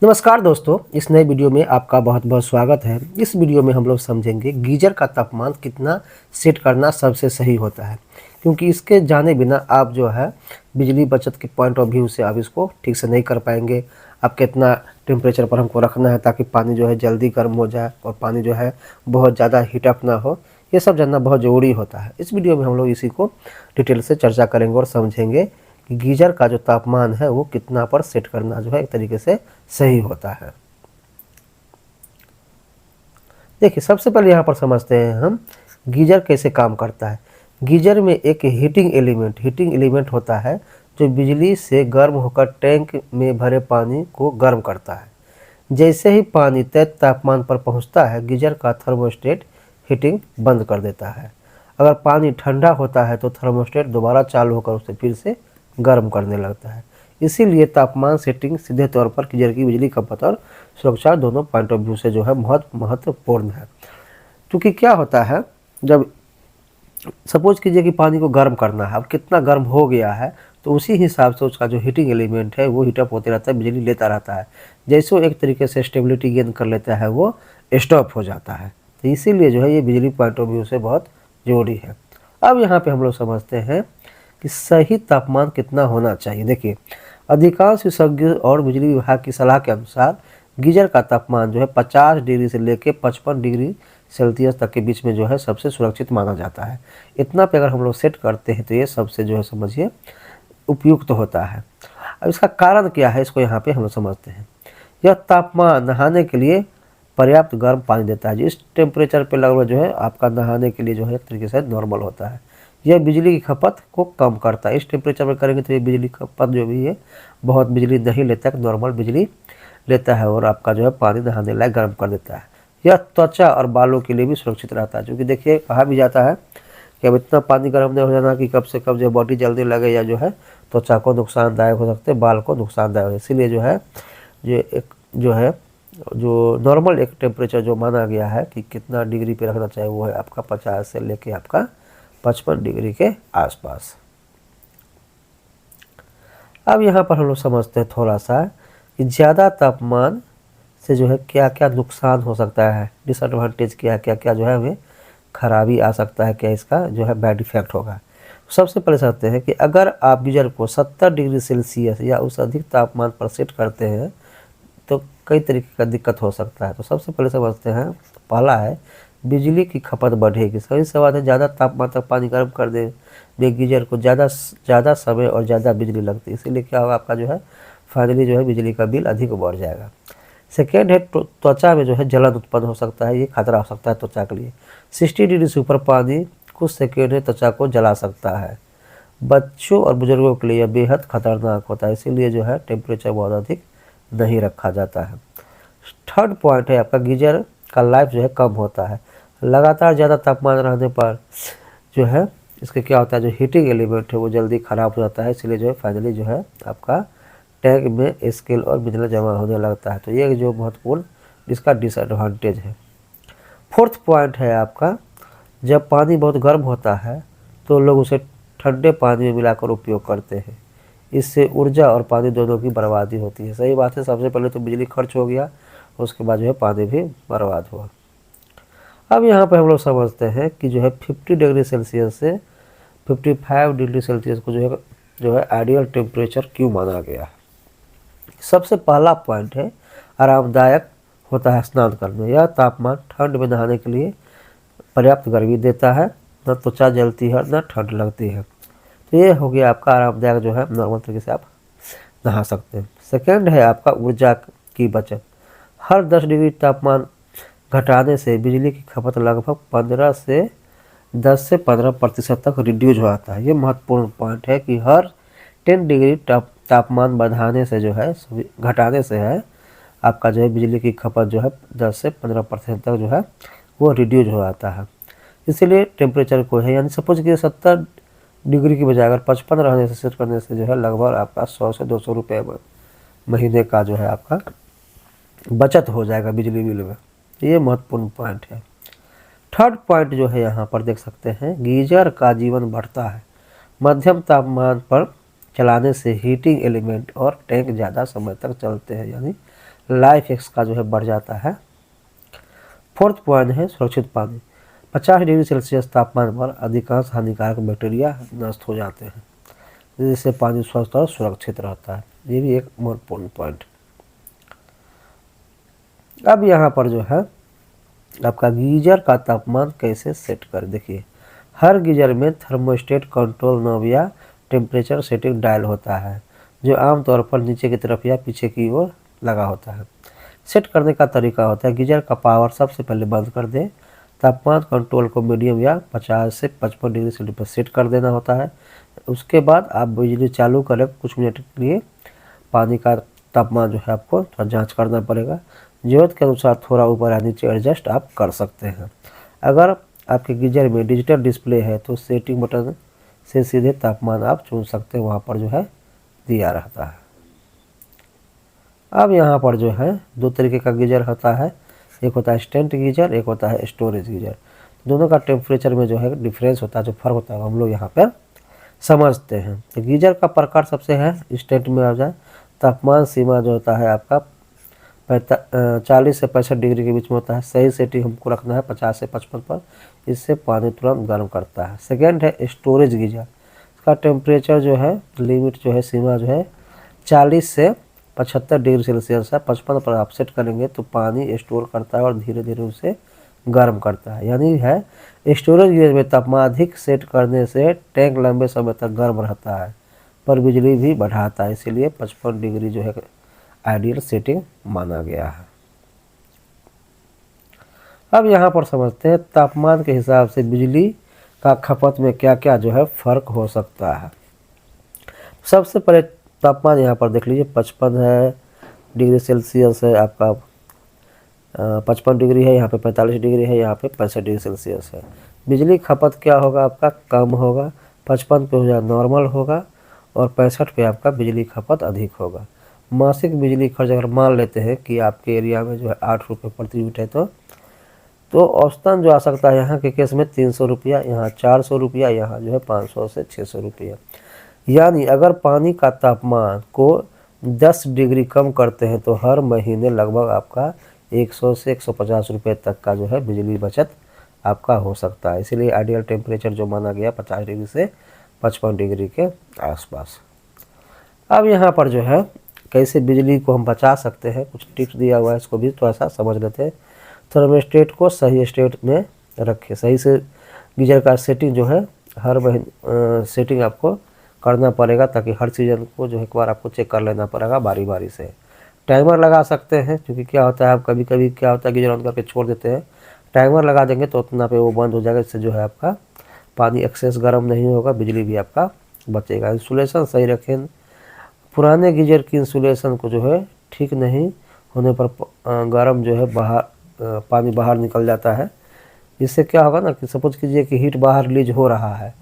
नमस्कार दोस्तों, इस नए वीडियो में आपका बहुत बहुत स्वागत है। इस वीडियो में हम लोग समझेंगे गीजर का तापमान कितना सेट करना सबसे सही होता है, क्योंकि इसके जाने बिना आप जो है बिजली बचत के पॉइंट ऑफ व्यू से आप इसको ठीक से नहीं कर पाएंगे। आप कितना टेम्परेचर पर हमको रखना है ताकि पानी जो है जल्दी गर्म हो जाए और पानी जो है बहुत ज़्यादा हीटअप ना हो, ये सब जानना बहुत ज़रूरी होता है। इस वीडियो में हम लोग इसी को डिटेल से चर्चा करेंगे और समझेंगे कि गीजर का जो तापमान है वो कितना पर सेट करना जो है एक तरीके से सही होता है। देखिए, सबसे पहले यहाँ पर समझते हैं हम गीजर कैसे काम करता है। गीजर में एक हीटिंग एलिमेंट होता है जो बिजली से गर्म होकर टैंक में भरे पानी को गर्म करता है। जैसे ही पानी तय तापमान पर पहुँचता है, गीजर का थर्मोस्टेट हीटिंग बंद कर देता है। अगर पानी ठंडा होता है तो थर्मोस्टेट दोबारा चालू होकर उसे फिर से गर्म करने लगता है। इसीलिए तापमान सेटिंग सीधे तौर पर गीजर की बिजली खपत और सुरक्षा दोनों पॉइंट ऑफ व्यू से जो है बहुत महत्वपूर्ण है। क्योंकि क्या होता है, जब सपोज कीजिए कि पानी को गर्म करना है, अब कितना गर्म हो गया है तो उसी हिसाब से उसका जो हीटिंग एलिमेंट है वो हीटअप होते रहता है, बिजली लेता रहता है। जैसे वो एक तरीके से स्टेबिलिटी गेन कर लेता है वो स्टॉप हो जाता है। तो इसीलिए जो है ये बिजली पॉइंट ऑफ व्यू से बहुत ज़रूरी है। अब यहाँ पे हम लोग समझते हैं कि सही तापमान कितना होना चाहिए। देखिए, अधिकांश विशेषज्ञ और बिजली विभाग की सलाह के अनुसार गीजर का तापमान जो है 50 डिग्री से लेकर 55 डिग्री सेल्सियस तक के बीच में जो है सबसे सुरक्षित माना जाता है। इतना पे अगर हम लोग सेट करते हैं तो ये सबसे जो है समझिए उपयुक्त होता है। अब इसका कारण क्या है, इसको यहाँ पे हम लोग समझते हैं। यह तापमान नहाने के लिए पर्याप्त गर्म पानी देता है। जिस टेम्परेचर पे लगभग जो है आपका नहाने के लिए जो है एक तरीके से नॉर्मल होता है। यह बिजली की खपत को कम करता है। इस टेम्परेचर पर करेंगे तो ये बिजली खपत जो भी है बहुत बिजली नहीं लेता है, नॉर्मल बिजली लेता है और आपका जो है पानी नहाने लायक गर्म कर देता है। यह त्वचा और बालों के लिए भी सुरक्षित रहता है, क्योंकि देखिए कहा भी जाता है कि अब इतना पानी गर्म नहीं हो जाना कि कब से कब जो बॉडी जल्दी लगे या जो है त्वचा को नुकसानदायक हो सकते हैं, बाल को नुकसानदायक हो। इसीलिए जो है जो नॉर्मल एक टेम्परेचर जो माना गया है कि कितना डिग्री पे रखना चाहिए वो है आपका 50 से लेके आपका 55 डिग्री के आसपास। अब यहाँ पर हम लोग समझते हैं थोड़ा सा कि ज़्यादा तापमान से जो है क्या क्या नुकसान हो सकता है, डिसएडवांटेज क्या क्या क्या जो है हमें खराबी आ सकता है, क्या इसका जो है बैड इफेक्ट होगा। सबसे पहले समझते हैं कि अगर आप गीजर को 70 डिग्री सेल्सियस या उस अधिक तापमान पर सेट करते हैं तो कई तरीके का दिक्कत हो सकता है। तो सबसे पहले समझते हैं, पहला है बिजली की खपत बढ़ेगी। सही सी बात है, ज़्यादा तापमान तक पानी गर्म कर दे गीजर को ज़्यादा समय और ज़्यादा बिजली लगती है। इसीलिए क्या होगा, आपका जो है फाइनली जो है बिजली का बिल अधिक बढ़ जाएगा। सेकेंड है त्वचा में जो है जलन उत्पन्न हो सकता है, ये खतरा हो सकता है त्वचा के लिए। 60 डिग्री से ऊपर पानी कुछ सेकेंड में त्वचा को जला सकता है। बच्चों और बुजुर्गों के लिए यह बेहद खतरनाक होता है, इसीलिए जो है टेम्परेचर बहुत अधिक नहीं रखा जाता है। थर्ड पॉइंट है आपका गीजर का लाइफ जो है कम होता है। लगातार ज़्यादा तापमान रहने पर जो है इसके क्या होता है, जो हीटिंग एलिमेंट है वो जल्दी ख़राब हो जाता है। इसलिए जो है फाइनली जो है आपका टैंक में स्केल और बिजली जमा होने लगता है। तो ये जो महत्वपूर्ण इसका डिसएडवांटेज है। फोर्थ पॉइंट है आपका, जब पानी बहुत गर्म होता है तो लोग उसे ठंडे पानी में मिलाकर उपयोग करते हैं। इससे ऊर्जा और पानी दोनों की बर्बादी होती है। सही बात है, सबसे पहले तो बिजली खर्च हो गया, उसके बाद जो है पानी भी बर्बाद हुआ। अब यहाँ पर हम लोग समझते हैं कि जो है 50 डिग्री सेल्सियस से 55 डिग्री सेल्सियस को जो है आइडियल टेम्परेचर क्यों माना गया। सबसे पहला पॉइंट है आरामदायक होता है स्नान करने। यह तापमान ठंड में नहाने के लिए पर्याप्त गर्मी देता है, न त्वचा जलती है न ठंड लगती है। तो ये हो गया आपका आरामदायक, जो है नॉर्मल तरीके से आप नहा सकते हैं। सेकेंड है आपका ऊर्जा की बचत। हर 10 डिग्री तापमान घटाने से बिजली की खपत लगभग 10 से 15% तक रिड्यूज हो जाता है। ये महत्वपूर्ण पॉइंट है कि हर 10 डिग्री तापमान बढ़ाने से जो है घटाने से है आपका जो है बिजली की खपत जो है 10 से 15% तक जो है वो रिड्यूज हो जाता है। इसीलिए टेम्परेचर को है, यानी सपोज कि 70 डिग्री की बजाय अगर 55 रहने से सेट करने से जो है लगभग आपका 100 से 200 रुपये महीने का जो है आपका बचत हो जाएगा बिजली बिल में। ये महत्वपूर्ण पॉइंट है। थर्ड पॉइंट जो है यहाँ पर देख सकते हैं, गीजर का जीवन बढ़ता है। मध्यम तापमान पर चलाने से हीटिंग एलिमेंट और टैंक ज़्यादा समय तक चलते हैं, यानी लाइफ इसका जो है बढ़ जाता है। फोर्थ पॉइंट है सुरक्षित पानी। 50 डिग्री सेल्सियस तापमान पर अधिकांश हानिकारक बैक्टीरिया नष्ट हो जाते हैं, जिससे पानी स्वस्थ और सुरक्षित रहता है। ये भी एक महत्वपूर्ण पॉइंट। अब यहाँ पर जो है आपका गीजर का तापमान कैसे सेट कर, देखिए हर गीजर में थर्मोस्टेट कंट्रोल नॉब या टेम्परेचर सेटिंग डायल होता है, जो आमतौर पर नीचे की तरफ या पीछे की ओर लगा होता है। सेट करने का तरीका होता है, गीजर का पावर सबसे पहले बंद कर दें, तापमान कंट्रोल को मीडियम या 50 से 55 डिग्री सेल्सियस पर सेट कर देना होता है। उसके बाद आप बिजली चालू करें, कुछ मिनट के लिए पानी का तापमान जो है आपको थोड़ा जाँच करना पड़ेगा। ज़रूरत के अनुसार थोड़ा ऊपर या नीचे एडजस्ट आप कर सकते हैं। अगर आपके गीजर में डिजिटल डिस्प्ले है तो सेटिंग बटन से सीधे तापमान आप चुन सकते हैं, वहाँ पर जो है दिया रहता है। अब यहाँ पर जो है दो तरीके का गीजर होता है, एक होता है इंस्टेंट गीजर, एक होता है स्टोरेज गीजर। दोनों का टेम्परेचर में जो है डिफरेंस होता है, जो फर्क होता है हम लोग यहाँ पर समझते हैं। तो गीजर का प्रकार सबसे है इंस्टेंट में आ जाए, तापमान सीमा जो होता है आपका 40 से 65 डिग्री के बीच में होता है। सही सेटिंग हमको रखना है 50 से 55 पर, इससे पानी तुरंत गर्म करता है। सेकेंड है स्टोरेज गीजर, इसका टेम्परेचर जो है लिमिट जो है सीमा जो है 40 से 75 डिग्री सेल्सियस है। 55 पर आप सेट करेंगे तो पानी स्टोर करता है और धीरे धीरे उसे गर्म करता है। यानी है स्टोरेज गीजर में तापमान अधिक सेट करने से टैंक लंबे समय तक गर्म रहता है, पर बिजली भी बढ़ाता है, इसीलिए 55 डिग्री जो है आइडियल सेटिंग माना गया है। अब यहाँ पर समझते हैं तापमान के हिसाब से बिजली का खपत में क्या क्या जो है फ़र्क हो सकता है। सबसे पहले तापमान यहाँ पर देख लीजिए 55 है डिग्री सेल्सियस है आपका, 55 डिग्री है, यहाँ पे 45 डिग्री है, यहाँ पे 65 डिग्री सेल्सियस है। बिजली खपत क्या होगा आपका, कम होगा। 55 पे हो जाए नॉर्मल होगा और 65 पे आपका बिजली खपत अधिक होगा। मासिक बिजली खर्च अगर मान लेते हैं कि आपके एरिया में जो है 8 रुपये प्रति यूनिट है, तो औसतन जो आ सकता है यहाँ के केस में 300 रुपया, यहाँ 400 रुपया, यहाँ जो है 500 से 600 रुपया। यानी अगर पानी का तापमान को 10 डिग्री कम करते हैं तो हर महीने लगभग आपका 100 से 150 रुपये तक का जो है बिजली बचत आपका हो सकता है। इसीलिए आइडियल टेम्परेचर जो माना गया 50 डिग्री से 55 डिग्री के आसपास। अब यहाँ पर जो है कैसे बिजली को हम बचा सकते हैं, कुछ टिप्स दिया हुआ है, इसको भी थोड़ा सा समझ लेते हैं। थर्मोस्टेट को सही स्टेट में रखें, सही से गीजर का सेटिंग जो है हर महीने सेटिंग आपको करना पड़ेगा, ताकि हर सीजन को जो है एक बार आपको चेक कर लेना पड़ेगा बारी बारी से। टाइमर लगा सकते हैं, क्योंकि क्या होता है आप कभी कभी क्या होता है गीजर ऑन करके छोड़ देते हैं, टाइमर लगा देंगे तो उतना पे वो बंद हो जाएगा, इससे जो है आपका पानी एक्सेस गर्म नहीं होगा, बिजली भी आपका बचेगा। इंसुलेशन सही रखें, पुराने गीजर की इंसुलेशन को जो है ठीक नहीं होने पर गर्म जो है पानी बाहर निकल जाता है। इससे क्या होगा ना कि सपोज कीजिए कि हीट बाहर रिलीज हो रहा है,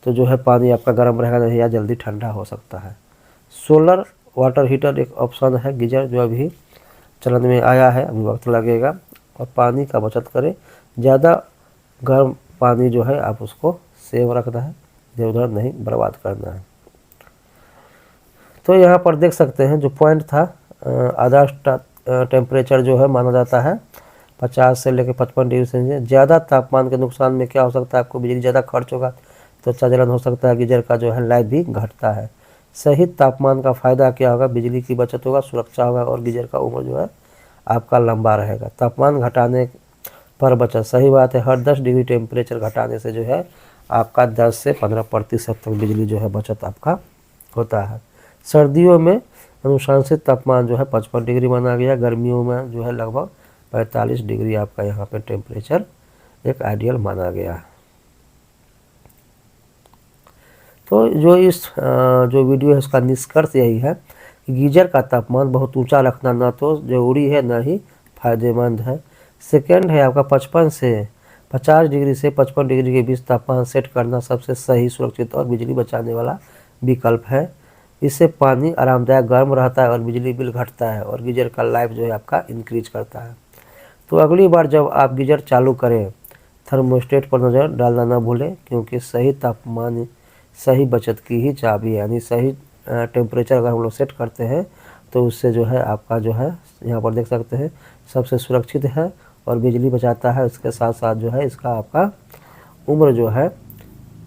तो जो है पानी आपका गर्म रहेगा नहीं या जल्दी ठंडा हो सकता है। सोलर वाटर हीटर एक ऑप्शन है गीजर जो अभी चलन में आया है, अभी वक्त लगेगा। और पानी का बचत करें, ज़्यादा गर्म पानी जो है आप उसको सेव रखना है, इधर उधर नहीं बर्बाद करना है। तो यहाँ पर देख सकते हैं जो पॉइंट था, आदर्श टेम्परेचर जो है माना जाता है 50 से लेकर 55 डिग्री सेल्सियस। ज़्यादा तापमान के नुकसान में क्या हो सकता है, आपको बिजली ज़्यादा खर्च होगा, त्वचा जलन हो सकता है, गीजर का जो है लाइफ भी घटता है। सही तापमान का फ़ायदा क्या होगा, बिजली की बचत होगा, सुरक्षा होगा और गीजर का उम्र जो है आपका लंबा रहेगा। तापमान घटाने पर बचत, सही बात है, हर 10 डिग्री टेम्परेचर घटाने से जो है आपका 10 से 15% तक बिजली जो है बचत आपका होता है। सर्दियों में अनुशंसित तापमान जो है 55 डिग्री माना गया, गर्मियों में जो है लगभग 45 डिग्री आपका यहाँ पे टेम्परेचर एक आइडियल माना गया। तो जो जो वीडियो है उसका निष्कर्ष यही है कि गीजर का तापमान बहुत ऊंचा रखना ना तो ज़रूरी है ना ही फायदेमंद है। सेकेंड है आपका 55 से 50 डिग्री से 55 डिग्री के बीच तापमान सेट करना सबसे सही, सुरक्षित और बिजली बचाने वाला विकल्प है। इससे पानी आरामदायक गर्म रहता है और बिजली बिल घटता है और गीजर का लाइफ जो है आपका इंक्रीज करता है। तो अगली बार जब आप गीजर चालू करें, थर्मोस्टेट पर नज़र डालना ना भूलें, क्योंकि सही तापमान सही बचत की ही चाबी है। यानी सही टेम्परेचर अगर हम लोग सेट करते हैं तो उससे जो है आपका जो है यहाँ पर देख सकते हैं सबसे सुरक्षित है और बिजली बचाता है। इसके साथ साथ जो है इसका आपका उम्र जो है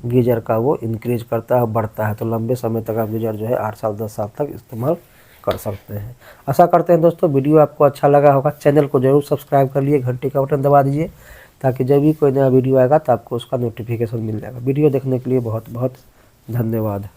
गीजर का वो इंक्रीज करता है, बढ़ता है। तो लंबे समय तक आप गीजर जो है 8 साल 10 साल तक इस्तेमाल कर सकते हैं। आशा करते हैं दोस्तों वीडियो आपको अच्छा लगा होगा। चैनल को जरूर सब्सक्राइब कर लिए, घंटी का बटन दबा दीजिए ताकि जब भी कोई नया वीडियो आएगा तो आपको उसका नोटिफिकेशन मिल जाएगा। वीडियो देखने के लिए बहुत बहुत धन्यवाद।